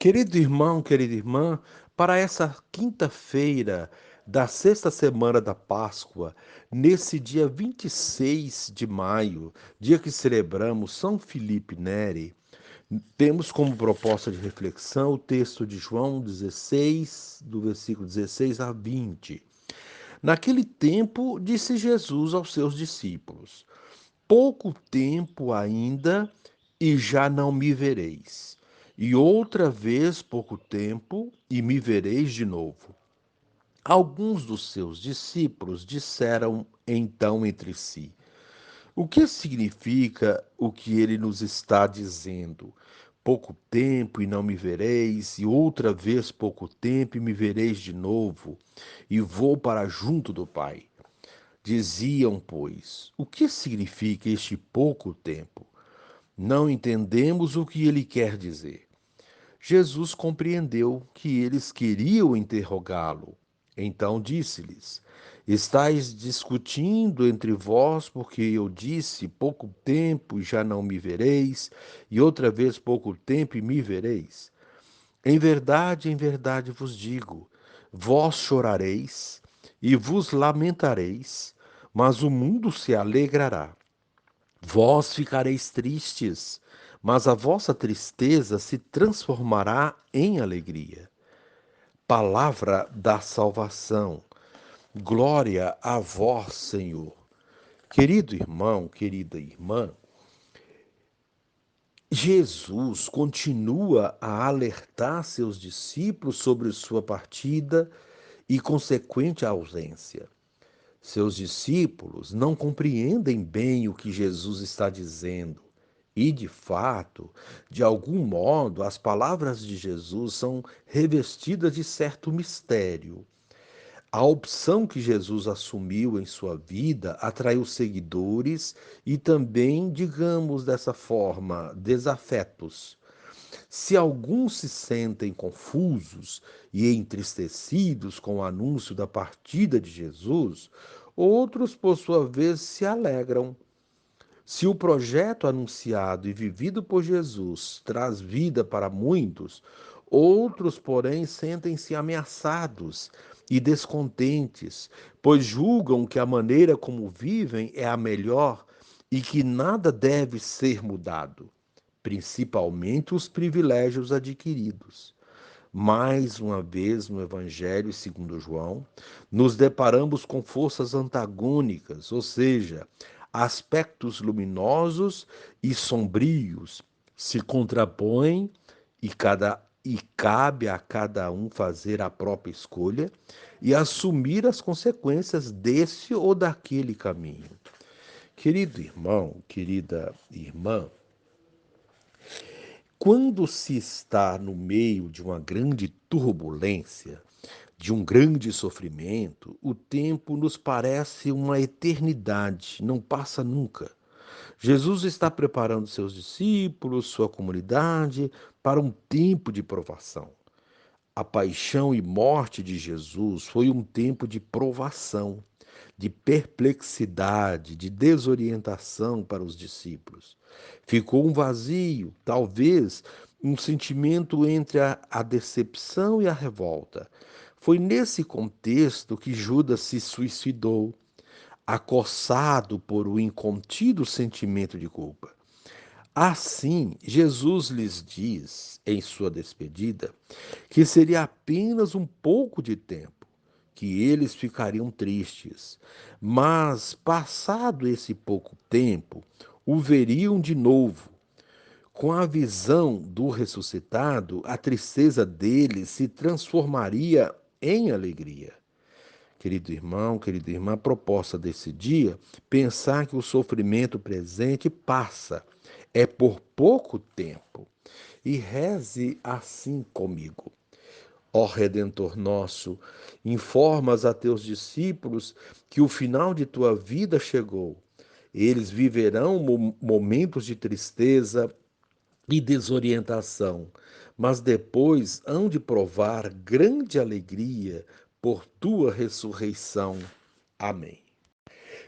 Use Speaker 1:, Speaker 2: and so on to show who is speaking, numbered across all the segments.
Speaker 1: Querido irmão, querida irmã, para essa quinta-feira da sexta semana da Páscoa, nesse dia 26 de maio, dia que celebramos São Filipe Neri, temos como proposta de reflexão o texto de João 16, do versículo 16 a 20. Naquele tempo, disse Jesus aos seus discípulos: Pouco tempo ainda e já não me vereis. E outra vez pouco tempo e me vereis de novo. Alguns dos seus discípulos disseram então entre si: O que significa o que ele nos está dizendo? Pouco tempo e não me vereis, e outra vez pouco tempo e me vereis de novo, e vou para junto do Pai. Diziam, pois, o que significa este pouco tempo? Não entendemos o que ele quer dizer. Jesus compreendeu que eles queriam interrogá-lo. Então disse-lhes: Estais discutindo entre vós, porque eu disse pouco tempo e já não me vereis, e outra vez pouco tempo e me vereis? Em verdade vos digo: vós chorareis e vos lamentareis, mas o mundo se alegrará. Vós ficareis tristes, mas a vossa tristeza se transformará em alegria. Palavra da salvação. Glória a vós, Senhor. Querido irmão, querida irmã, Jesus continua a alertar seus discípulos sobre sua partida e consequente ausência. Seus discípulos não compreendem bem o que Jesus está dizendo. E, de fato, de algum modo, as palavras de Jesus são revestidas de certo mistério. A opção que Jesus assumiu em sua vida atraiu seguidores e também, digamos dessa forma, desafetos. Se alguns se sentem confusos e entristecidos com o anúncio da partida de Jesus, outros, por sua vez, se alegram. Se o projeto anunciado e vivido por Jesus traz vida para muitos, outros, porém, sentem-se ameaçados e descontentes, pois julgam que a maneira como vivem é a melhor e que nada deve ser mudado, principalmente os privilégios adquiridos. Mais uma vez, no Evangelho segundo João, nos deparamos com forças antagônicas, ou seja, aspectos luminosos e sombrios se contrapõem e cabe a cada um fazer a própria escolha e assumir as consequências desse ou daquele caminho. Querido irmão, querida irmã, quando se está no meio de uma grande turbulência, de um grande sofrimento, o tempo nos parece uma eternidade, não passa nunca. Jesus está preparando seus discípulos, sua comunidade, para um tempo de provação. A paixão e morte de Jesus foi um tempo de provação, de perplexidade, de desorientação para os discípulos. Ficou um vazio, talvez um sentimento entre a decepção e a revolta. Foi nesse contexto que Judas se suicidou, acossado por um incontido sentimento de culpa. Assim, Jesus lhes diz, em sua despedida, que seria apenas um pouco de tempo, que eles ficariam tristes, mas, passado esse pouco tempo, o veriam de novo. Com a visão do ressuscitado, a tristeza deles se transformaria em alegria. Querido irmão, querida irmã, a proposta desse dia, pensar que o sofrimento presente passa, é por pouco tempo. E reze assim comigo. Ó Redentor nosso, informas a teus discípulos que o final de tua vida chegou. Eles viverão momentos de tristeza e desorientação, mas depois hão de provar grande alegria por tua ressurreição. Amém.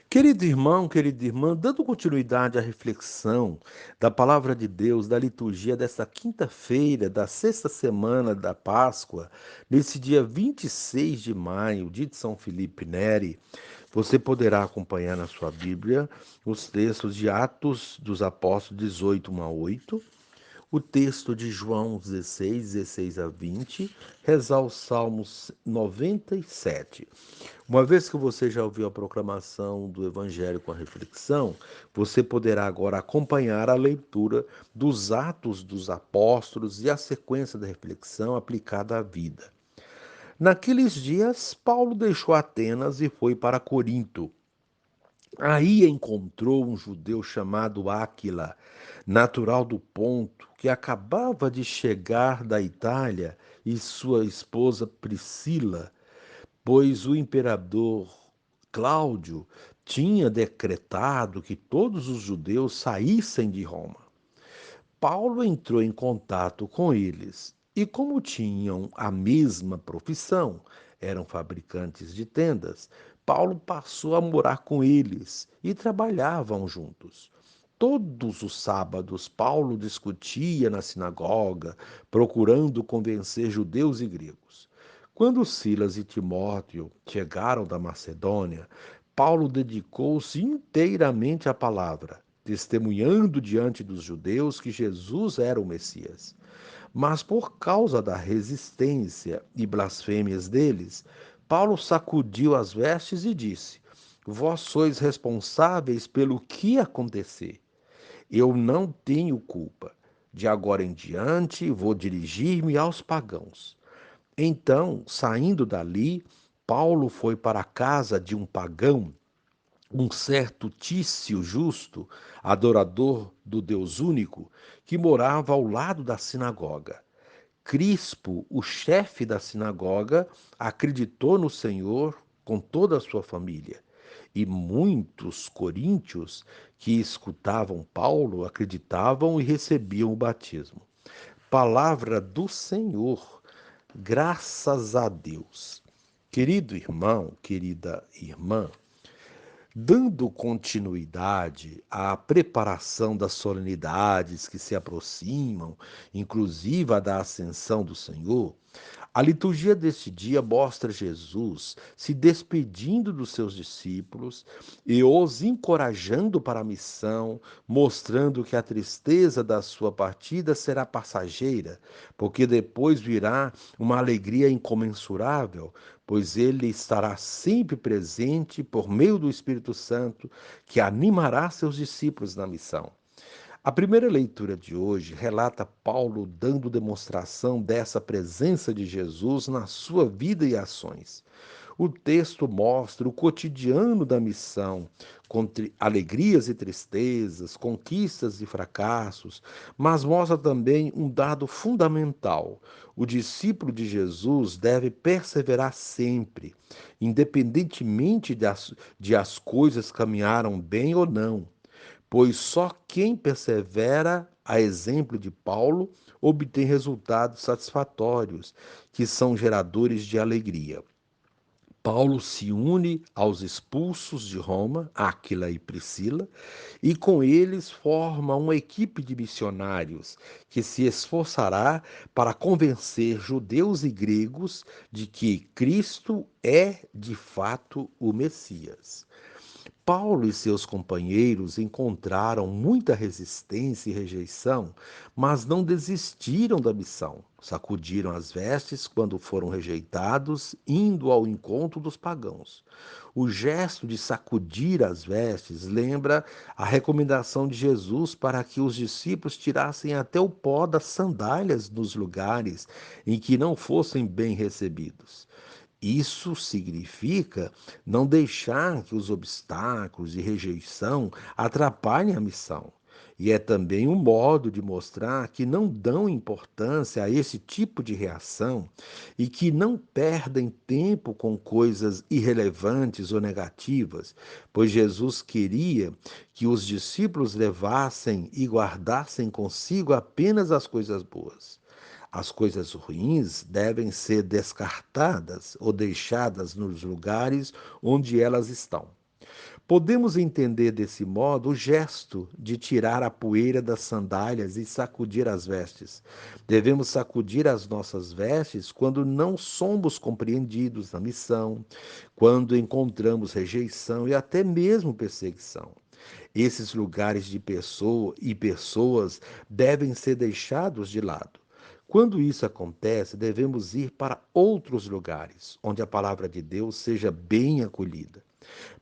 Speaker 1: Querido irmão, querida irmã, dando continuidade à reflexão da palavra de Deus, da liturgia desta quinta-feira, da sexta semana da Páscoa, nesse dia 26 de maio, dia de São Felipe Neri, você poderá acompanhar na sua Bíblia os textos de Atos dos Apóstolos 18, 1 a 8, o texto de João 16, 16 a 20, rezar o Salmos 97. Uma vez que você já ouviu a proclamação do Evangelho com a reflexão, você poderá agora acompanhar a leitura dos Atos dos Apóstolos e a sequência da reflexão aplicada à vida. Naqueles dias, Paulo deixou Atenas e foi para Corinto. Aí encontrou um judeu chamado Áquila, natural do Ponto, que acabava de chegar da Itália, e sua esposa Priscila, pois o imperador Cláudio tinha decretado que todos os judeus saíssem de Roma. Paulo entrou em contato com eles e, como tinham a mesma profissão, eram fabricantes de tendas, Paulo passou a morar com eles e trabalhavam juntos. Todos os sábados, Paulo discutia na sinagoga, procurando convencer judeus e gregos. Quando Silas e Timóteo chegaram da Macedônia, Paulo dedicou-se inteiramente à palavra, testemunhando diante dos judeus que Jesus era o Messias. Mas por causa da resistência e blasfêmias deles, Paulo sacudiu as vestes e disse: Vós sois responsáveis pelo que acontecer. Eu não tenho culpa. De agora em diante vou dirigir-me aos pagãos. Então, saindo dali, Paulo foi para a casa de um pagão, um certo Tício Justo, adorador do Deus único, que morava ao lado da sinagoga. Crispo, o chefe da sinagoga, acreditou no Senhor com toda a sua família. E muitos coríntios que escutavam Paulo acreditavam e recebiam o batismo. Palavra do Senhor, graças a Deus. Querido irmão, querida irmã, dando continuidade à preparação das solenidades que se aproximam, inclusive a da Ascensão do Senhor, a liturgia deste dia mostra Jesus se despedindo dos seus discípulos e os encorajando para a missão, mostrando que a tristeza da sua partida será passageira, porque depois virá uma alegria incomensurável, pois ele estará sempre presente por meio do Espírito Santo, que animará seus discípulos na missão. A primeira leitura de hoje relata Paulo dando demonstração dessa presença de Jesus na sua vida e ações. O texto mostra o cotidiano da missão, com alegrias e tristezas, conquistas e fracassos, mas mostra também um dado fundamental. O discípulo de Jesus deve perseverar sempre, independentemente de as coisas caminharam bem ou não, pois só quem persevera, a exemplo de Paulo, obtém resultados satisfatórios, que são geradores de alegria. Paulo se une aos expulsos de Roma, Áquila e Priscila, e com eles forma uma equipe de missionários que se esforçará para convencer judeus e gregos de que Cristo é de fato o Messias. Paulo e seus companheiros encontraram muita resistência e rejeição, mas não desistiram da missão. Sacudiram as vestes quando foram rejeitados, indo ao encontro dos pagãos. O gesto de sacudir as vestes lembra a recomendação de Jesus para que os discípulos tirassem até o pó das sandálias nos lugares em que não fossem bem recebidos. Isso significa não deixar que os obstáculos e rejeição atrapalhem a missão. E é também um modo de mostrar que não dão importância a esse tipo de reação e que não perdem tempo com coisas irrelevantes ou negativas, pois Jesus queria que os discípulos levassem e guardassem consigo apenas as coisas boas. As coisas ruins devem ser descartadas ou deixadas nos lugares onde elas estão. Podemos entender desse modo o gesto de tirar a poeira das sandálias e sacudir as vestes. Devemos sacudir as nossas vestes quando não somos compreendidos na missão, quando encontramos rejeição e até mesmo perseguição. Esses lugares de pessoa e pessoas devem ser deixados de lado. Quando isso acontece, devemos ir para outros lugares, onde a palavra de Deus seja bem acolhida.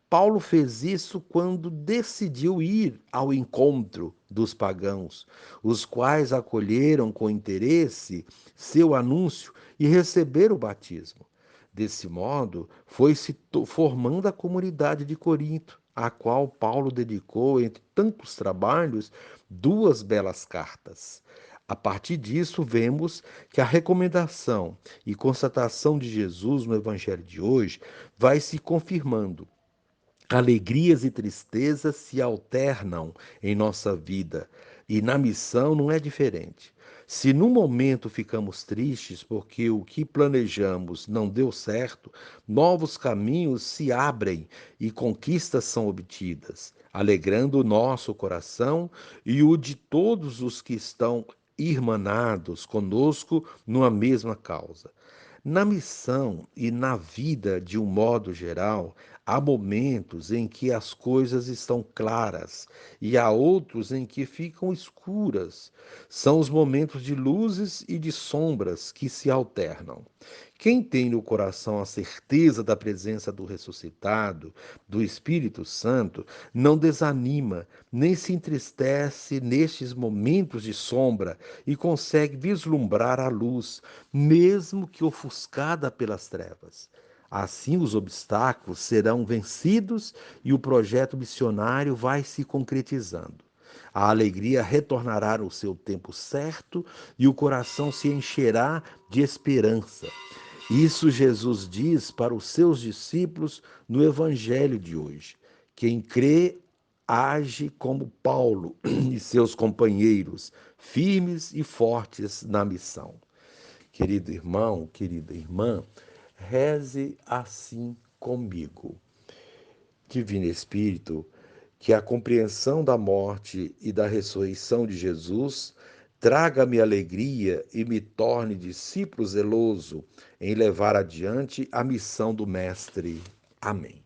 Speaker 1: Paulo fez isso quando decidiu ir ao encontro dos pagãos, os quais acolheram com interesse seu anúncio e receberam o batismo. Desse modo, foi se formando a comunidade de Corinto, a qual Paulo dedicou, entre tantos trabalhos, duas belas cartas. A partir disso, vemos que a recomendação e constatação de Jesus no Evangelho de hoje vai se confirmando. Alegrias e tristezas se alternam em nossa vida e na missão não é diferente. Se no momento ficamos tristes porque o que planejamos não deu certo, novos caminhos se abrem e conquistas são obtidas, alegrando o nosso coração e o de todos os que estão irmanados conosco numa mesma causa. Na missão e na vida de um modo geral, há momentos em que as coisas estão claras e há outros em que ficam escuras. São os momentos de luzes e de sombras que se alternam. Quem tem no coração a certeza da presença do ressuscitado, do Espírito Santo, não desanima, nem se entristece nestes momentos de sombra e consegue vislumbrar a luz, mesmo que ofuscada pelas trevas. Assim, os obstáculos serão vencidos e o projeto missionário vai se concretizando. A alegria retornará no seu tempo certo e o coração se encherá de esperança. Isso Jesus diz para os seus discípulos no Evangelho de hoje. Quem crê age como Paulo e seus companheiros, firmes e fortes na missão. Querido irmão, querida irmã, reze assim comigo. Divino Espírito, que a compreensão da morte e da ressurreição de Jesus traga-me alegria e me torne discípulo zeloso em levar adiante a missão do Mestre. Amém.